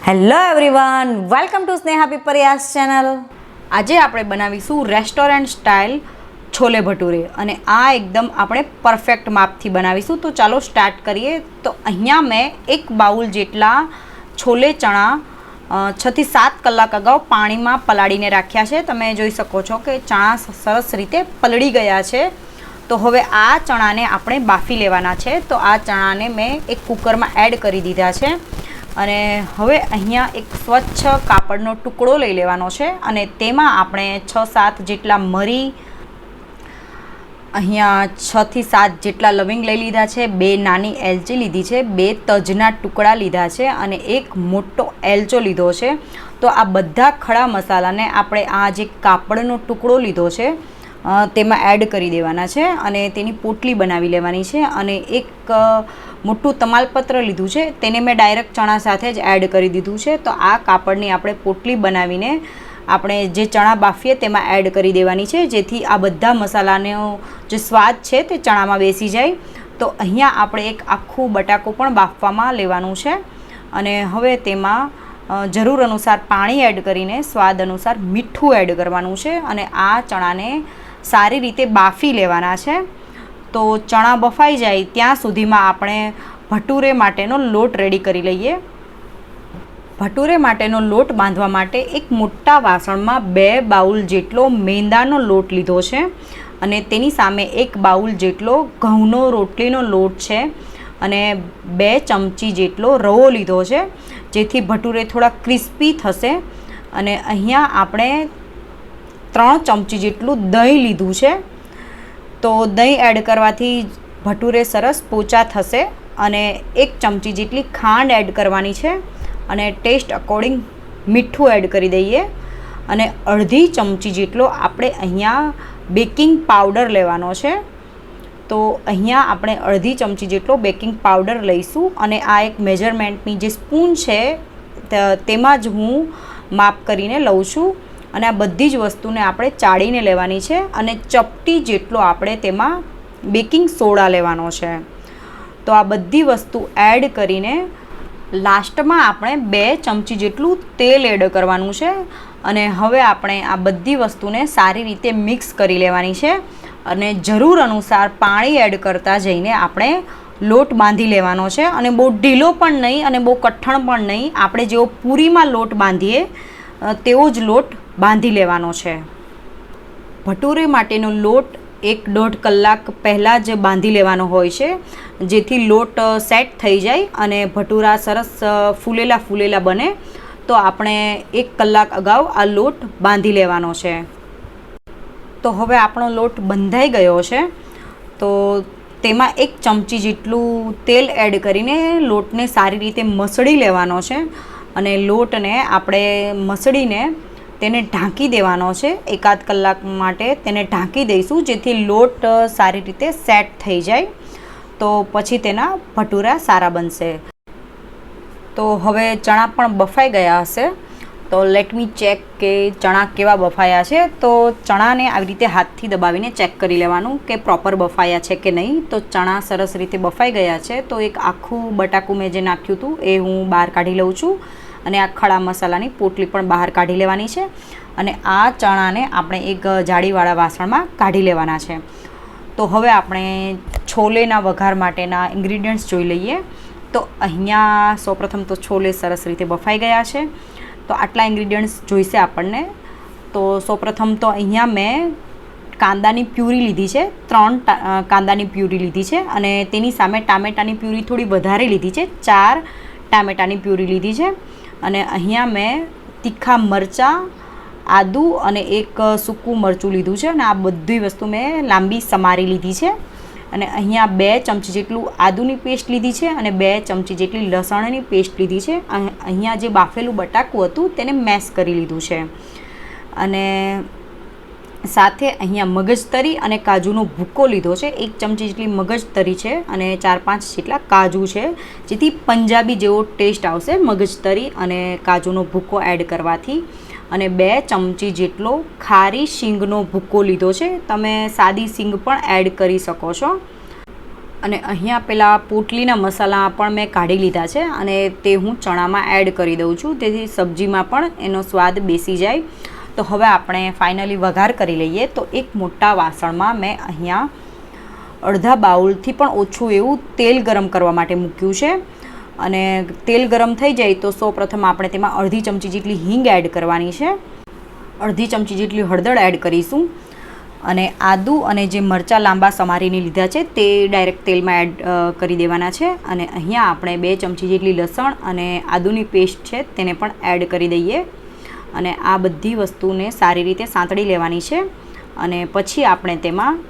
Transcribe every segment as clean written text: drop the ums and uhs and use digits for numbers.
Hello everyone, welcome to Sneha Pipariya's channel. આજે આપણે બનાવીશું રેસ્ટોરન્ટ સ્ટાઇલ છોલે ભટુરે અને આ એકદમ આપણે પરફેક્ટ માપથી બનાવીશું। તો ચાલો સ્ટાર્ટ કરીએ। તો અહીંયા મેં એક બાઉલ જેટલા છોલે ચણા 6 થી 7 કલાક અગાઉ પાણીમાં પલાળીને રાખ્યા છે। તમે જોઈ શકો છો કે ચણા સરસ રીતે પલળી ગયા છે। તો હવે આ ચણાને આપણે બાફી લેવાના છે। તો આ ચણાને મેં એક કુકરમાં એડ કરી દીધા છે અને હવે અહીંયા એક સ્વચ્છ કાપડનો ટુકડો લઈ લેવાનો છે અને તેમાં આપણે 6-7 જેટલા મરી, અહીંયા 6 થી 7 જેટલા લવિંગ લઈ લીધા છે, 2 નાની એલચી લીધી છે, 2 તજના ટુકડા લીધા છે અને એક મોટો એલચો લીધો છે। તો આ બધા ખડા મસાલાને આપણે આ જે કાપડનો ટુકડો લીધો છે તેમાં એડ કરી દેવાના છે અને તેની પોટલી બનાવી લેવાની છે અને એક મોટું તમાલપત્ર લીધું છે તેને મેં ડાયરેક્ટ ચણા સાથે જ એડ કરી દીધું છે। તો આ કાપડની આપણે પોટલી બનાવીને આપણે જે ચણા બાફીએ તેમાં એડ કરી દેવાની છે જેથી આ બધા મસાલાનો જે સ્વાદ છે તે ચણામાં બેસી જાય। તો અહીંયા આપણે એક આખું બટાકું પણ બાફવામાં લેવાનું છે અને હવે તેમાં જરૂર અનુસાર પાણી એડ કરીને સ્વાદ અનુસાર મીઠું એડ કરવાનું છે અને આ ચણાને સારી રીતે બાફી લેવાના છે। તો ચણા બફાઈ જાય ત્યાં સુધીમાં આપણે ભટુરે માટેનો લોટ રેડી કરી લઈએ। ભટુરે માટેનો લોટ બાંધવા માટે એક મોટા વાસણમાં 2 બાઉલ જેટલો મેંદાનો લોટ લીધો છે અને તેની સામે 1 બાઉલ જેટલો ઘઉંનો રોટલીનો લોટ છે અને 2 ચમચી જેટલો રવો લીધો છે જેથી ભટુરે થોડા ક્રિસ્પી થશે। અને અહીંયા આપણે 3 ચમચી જેટલું દહીં લીધું છે। તો દહીં એડ કરવાથી ભટુરે સરસ પોચા થશે અને 1 ચમચી જેટલી ખાંડ એડ કરવાની છે અને ટેસ્ટ અકોર્ડિંગ મીઠું એડ કરી દઈએ અને અડધી ચમચી જેટલો આપણે અહીંયા બેકિંગ પાવડર લેવાનો છે। તો અહીંયા આપણે અડધી ચમચી જેટલો બેકિંગ પાવડર લઈશું અને આ એક મેજરમેન્ટની જે સ્પૂન છે તેમાં જ હું માપ કરીને લઉં છું અને આ બધી જ વસ્તુને આપણે ચાળીને લેવાની છે અને ચપટી જેટલો આપણે તેમાં બેકિંગ સોડા લેવાનો છે। તો આ બધી વસ્તુ એડ કરીને લાસ્ટમાં આપણે 2 ચમચી જેટલું તેલ એડ કરવાનું છે અને હવે આપણે આ બધી વસ્તુને સારી રીતે મિક્સ કરી લેવાની છે અને જરૂર અનુસાર પાણી એડ કરતા જઈને આપણે લોટ બાંધી લેવાનો છે અને બહુ ઢીલો પણ નહીં અને બહુ કઠણ પણ નહીં, આપણે જેવો પૂરીમાં લોટ બાંધીએ તેવો જ લોટ બાંધી લેવાનો છે। ભટુરે માટેનો લોટ 1-1.5 કલાક પહેલાં જ બાંધી લેવાનો હોય છે જેથી લોટ સેટ થઈ જાય અને ભટુરા સરસ ફૂલેલા બને। તો આપણે 1 કલાક અગાઉ આ લોટ બાંધી લેવાનો છે। તો હવે આપણો લોટ બંધાઈ ગયો છે તો તેમાં 1 ચમચી જેટલું તેલ એડ કરીને લોટને સારી રીતે મસળી લેવાનો છે અને લોટને આપણે મસળીને તેને ઢાંકી દેવાનો છે। 1-8 કલાક માટે તેને ઢાંકી દઈશું જેથી લોટ સારી રીતે સેટ થઈ જાય તો પછી તેના ભટુરા સારા બનશે। તો હવે ચણા પણ બફાઈ ગયા હશે તો લેટ મી ચેક કે ચણા કેવા બફાયા છે। તો ચણાને આવી રીતે હાથથી દબાવીને ચેક કરી લેવાનું કે પ્રોપર બફાયા છે કે નહીં। તો ચણા સરસ રીતે બફાઈ ગયા છે તો એક આખું બટાકું મેં જે નાખ્યું હતું એ હું બહાર કાઢી લઉં છું અને આ ખડા મસાલાની પોટલી પણ બહાર કાઢી લેવાની છે અને આ ચણાને આપણે એક જાળીવાળા વાસણમાં કાઢી લેવાના છે। તો હવે આપણે છોલેના વઘાર માટેના ઇન્ગ્રીડિયન્ટ્સ જોઈ લઈએ। તો અહીંયા સૌપ્રથમ તો છોલે સરસ રીતે બફાઈ ગયા છે તો આટલા ઇન્ગ્રીડિયન્ટ્સ જોઈશે આપણને। તો સૌપ્રથમ તો અહીંયા મેં કાંદાની પ્યુરી લીધી છે, 3 કાંદાની પ્યુરી લીધી છે અને તેની સામે ટામેટાની પ્યુરી થોડી વધારે લીધી છે, 4 ટામેટાની પ્યુરી લીધી છે અને અહીંયા મેં તીખા મરચાં, આદુ અને એક સૂકું મરચું લીધું છે અને આ બધી વસ્તુ મેં લાંબી સમારી લીધી છે અને અહીંયા 2 ચમચી જેટલું આદુની પેસ્ટ લીધી છે અને 2 ચમચી જેટલી લસણની પેસ્ટ લીધી છે। અહીંયા જે બાફેલું બટાકું હતું તેને મેશ કરી લીધું છે અને સાથે અહીંયા મગજતરી અને કાજુનો ભૂકો લીધો છે, 1 ચમચી જેટલી મગજતરી છે અને 4-5 જેટલા કાજુ છે જેથી પંજાબી જેવો ટેસ્ટ આવશે મગજતરી અને કાજુનો ભૂકો એડ કરવાથી। અને 2 ચમચી જેટલો ખારી શીંગનો ભૂકો લીધો છે, તમે સાદી શીંગ પણ એડ કરી શકો છો। અને અહીંયા પેલા પોટલીના મસાલા પણ મેં કાઢી લીધા છે અને તે હું ચણામાં એડ કરી દઉં છું, તેથી સબ્જીમાં પણ એનો સ્વાદ બેસી જાય. તો હવે આપણે ફાઇનલી વઘાર કરી લઈએ. તો એક મોટા વાસણમાં મેં અહીંયા અડધા બાઉલથી પણ ઓછું એવું તેલ ગરમ કરવા માટે મૂક્યું છે. અને તેલ ગરમ થઈ જાય તો સૌપ્રથમ આપણે તેમાં અડધી ચમચી જેટલી હિંગ એડ કરવાની છે, અડધી ચમચી જેટલી હળદર એડ કરીશું અને આદુ અને જે મરચાં લાંબા સમારીને લીધા છે તે ડાયરેક્ટ તેલમાં એડ કરી દેવાના છે. અને અહીંયા આપણે 2 ચમચી જેટલી લસણ અને આદુની પેસ્ટ છે તેને પણ એડ કરી દઈએ અને આ બધી વસ્તુને સારી રીતે સાંતળી લેવાની છે. અને પછી આપણે તેમાં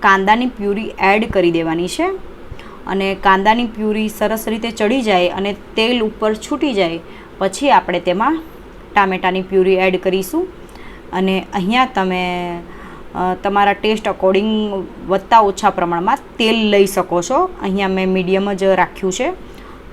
કાંદાની પ્યુરી એડ કરી દેવાની છે અને કાંદાની પ્યુરી સરસ રીતે ચડી જાય અને તેલ ઉપર છૂટી જાય પછી આપણે તેમાં ટામેટાની પ્યુરી એડ કરીશું. અને અહીંયા તમે તમારા ટેસ્ટ અકોર્ડિંગ વધતા ઓછા પ્રમાણમાં તેલ લઈ શકો છો. અહીંયા મેં મીડિયમ જ રાખ્યું છે.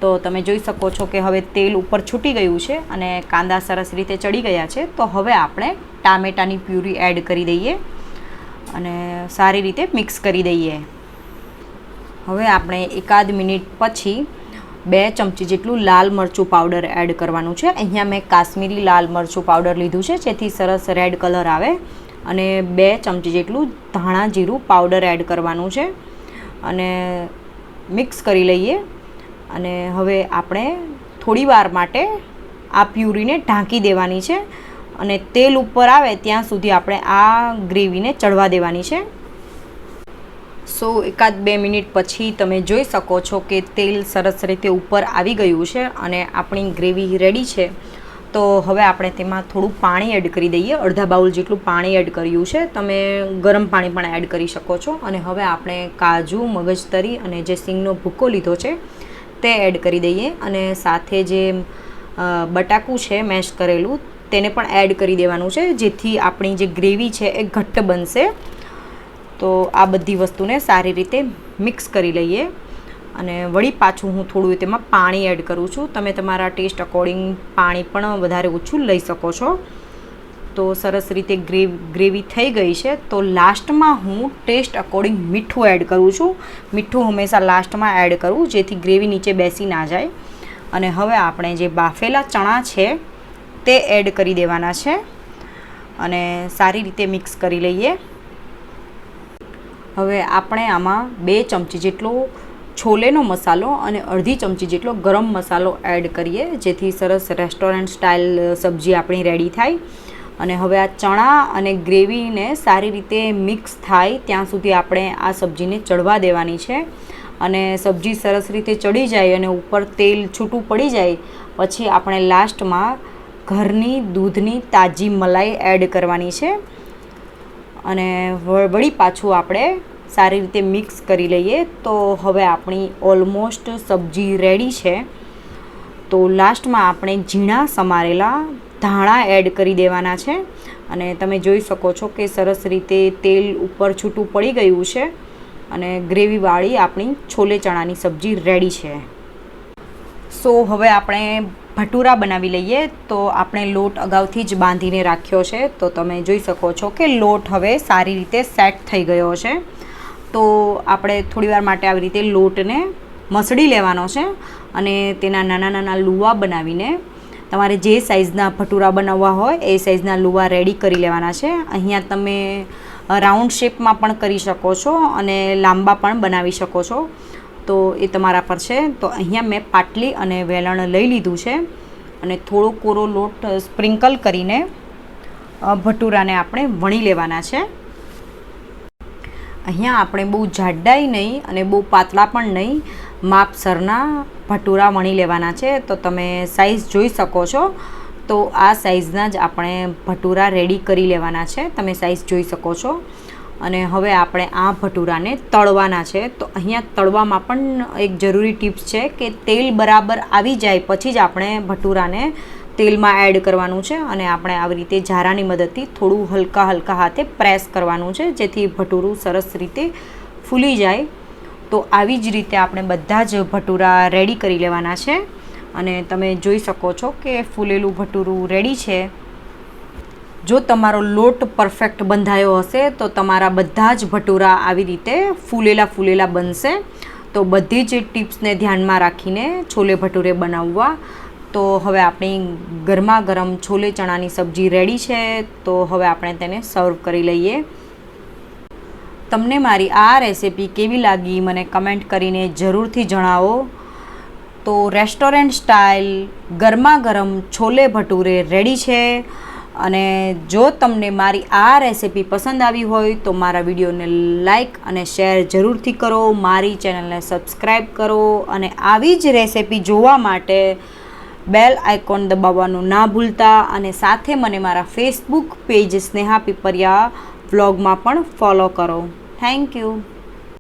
તો તમે જોઈ શકો છો કે હવે તેલ ઉપર છૂટી ગયું છે અને કાંદા સરસ રીતે ચડી ગયા છે. તો હવે આપણે ટામેટાની પ્યુરી એડ કરી દઈએ અને સારી રીતે મિક્સ કરી દઈએ. હવે આપણે એકાદ મિનિટ પછી 2 ચમચી જેટલું લાલ મરચું પાવડર એડ કરવાનું છે. અહીંયા મેં કાશ્મીરી લાલ મરચું પાવડર લીધું છે જેથી સરસ રેડ કલર આવે. અને 2 ચમચી જેટલું ધાણા જીરું પાવડર એડ કરવાનું છે અને મિક્સ કરી લઈએ. અને હવે આપણે થોડી વાર માટે આ પ્યુરીને ઢાંકી દેવાની છે અને તેલ ઉપર આવે ત્યાં સુધી આપણે આ ગ્રેવીને ચડવા દેવાની છે. સો એકાદ 2 મિનિટ પછી તમે જોઈ શકો છો કે તેલ સરસ રીતે ઉપર આવી ગયું છે અને આપણી ગ્રેવી રેડી છે. તો હવે આપણે તેમાં થોડું પાણી એડ કરી દઈએ. અડધા બાઉલ જેટલું પાણી એડ કર્યું છે, તમે ગરમ પાણી પણ એડ કરી શકો છો. અને હવે આપણે કાજુ, મગજતરી અને જે સિંગનો ભૂકો લીધો છે તે એડ કરી દઈએ અને સાથે જે બટાકું છે મેશ કરેલું તેને પણ એડ કરી દેવાનું છે જેથી આપણી જે ગ્રેવી છે એ ઘટ્ટ બનશે. તો આ બધી વસ્તુને સારી રીતે મિક્સ કરી લઈએ અને વળી પાછું હું થોડું તેમાં પાણી એડ કરું છું. તમે તમારા ટેસ્ટ અકોર્ડિંગ પાણી પણ વધારે ઓછું લઈ શકો છો. તો સરસ રીતે ગ્રેવી થઈ ગઈ છે. તો લાસ્ટમાં હું ટેસ્ટ અકોર્ડિંગ મીઠું એડ કરું છું. મીઠું હંમેશા લાસ્ટમાં એડ કરવું જેથી ગ્રેવી નીચે બેસી ના જાય. અને હવે આપણે જે બાફેલા ચણા છે તે એડ કરી દેવાના છે અને સારી રીતે મિક્સ કરી લઈએ. હવે આપણે આમાં 2 ચમચી જેટલો છોલેનો મસાલો અને અડધી ચમચી જેટલો ગરમ મસાલો એડ કરીએ જેથી સરસ રેસ્ટોરન્ટ સ્ટાઇલ સબ્જી આપણી રેડી થાય. અને હવે આ ચણા અને ગ્રેવીને સારી રીતે મિક્સ થાય ત્યાં સુધી આપણે આ સબ્જીને ચડવા દેવાની છે. અને સબ્જી સરસ રીતે ચડી જાય અને ઉપર તેલ છૂટું પડી જાય પછી આપણે લાસ્ટમાં ઘરની દૂધની તાજી મલાઈ એડ કરવાની છે અને વળી પાછું આપણે સારી રીતે મિક્સ કરી લઈએ. તો હવે આપણી ઓલમોસ્ટ સબ્જી રેડી છે. તો લાસ્ટમાં આપણે ઝીણા સમારેલા ધાણા એડ કરી દેવાના છે અને તમે જોઈ શકો છો કે સરસ રીતે તેલ ઉપર છૂટું પડી ગયું છે અને ગ્રેવીવાળી આપણી છોલે ચણાની સબ્જી રેડી છે. સો હવે આપણે ભટુરા બનાવી લઈએ. તો આપણે લોટ અગાઉથી જ બાંધીને રાખ્યો છે. તો તમે જોઈ શકો છો કે લોટ હવે સારી રીતે સેટ થઈ ગયો છે. તો આપણે થોડીવાર માટે આવી રીતે લોટને મસળી લેવાનો છે અને તેના નાના નાના લુવા બનાવીને તમારે જે સાઇઝના ભટુરા બનાવવા હોય એ સાઇઝના લુવા રેડી કરી લેવાના છે. અહીંયા તમે રાઉન્ડ શેપમાં પણ કરી શકો છો અને લાંબા પણ બનાવી શકો છો. તો એ તમારા પર છે. તો અહીંયા મેં પાટલી અને વેલણ લઈ લીધું છે અને થોડો કોરો લોટ સ્પ્રિંકલ કરીને ભટુરાને આપણે વણી લેવાના છે. અહીંયા આપણે બહુ જાડાઈ નહીં અને બહુ પાતળા પણ નહીં, માપસરના ભટુરા વણી લેવાના છે. તો તમે સાઈઝ જોઈ શકો છો. તો આ સાઈઝના જ આપણે ભટુરા રેડી કરી લેવાના છે. તમે સાઈઝ જોઈ શકો છો. અને હવે આપણે આ ભટુરાને તળવાના છે. તો અહીંયા તળવામાં પણ એક જરૂરી ટિપ્સ છે કે તેલ બરાબર આવી જાય પછી જ આપણે ભટુરાને તેલમાં એડ કરવાનું છે અને આપણે આવી રીતે ઝારાની મદદથી થોડું હલકા હાથે પ્રેસ કરવાનું છે જેથી ભટુરું સરસ રીતે ફૂલી જાય. તો આવી જ રીતે આપણે બધા જ ભટુરા રેડી કરી લેવાના છે અને તમે જોઈ શકો છો કે ફૂલેલું ભટુરું રેડી છે. જો તમારો લોટ પરફેક્ટ બંધાયો હશે તો તમારા બધા જ ભટુરા આવી રીતે ફૂલેલા બનશે. તો બધી જ ટિપ્સને ધ્યાનમાં રાખીને છોલે ભટુરે બનાવવા. તો હવે આપણી ગરમા ગરમ છોલે ચણાની સબ્જી રેડી છે. તો હવે આપણે તેને સર્વ કરી લઈએ. તમને મારી આ રેસિપી કેવી લાગી મને કમેન્ટ કરીને જરૂરથી જણાવો. તો રેસ્ટોરન્ટ સ્ટાઇલ ગરમા ગરમ છોલે ભટુરે રેડી છે. અને જો તમને મારી આ રેસિપી પસંદ આવી હોય તો મારા વિડીયોને લાઈક અને શેર જરૂરથી કરો. મારી ચેનલને સબસ્ક્રાઈબ કરો અને આવી જ રેસિપી જોવા માટે બેલ આઇકોન દબાવવાનું ના ભૂલતા. અને સાથે મને મારા ફેસબુક પેજ સ્નેહા પીપરિયા વ્લોગમાં પણ ફોલો કરો. Thank you.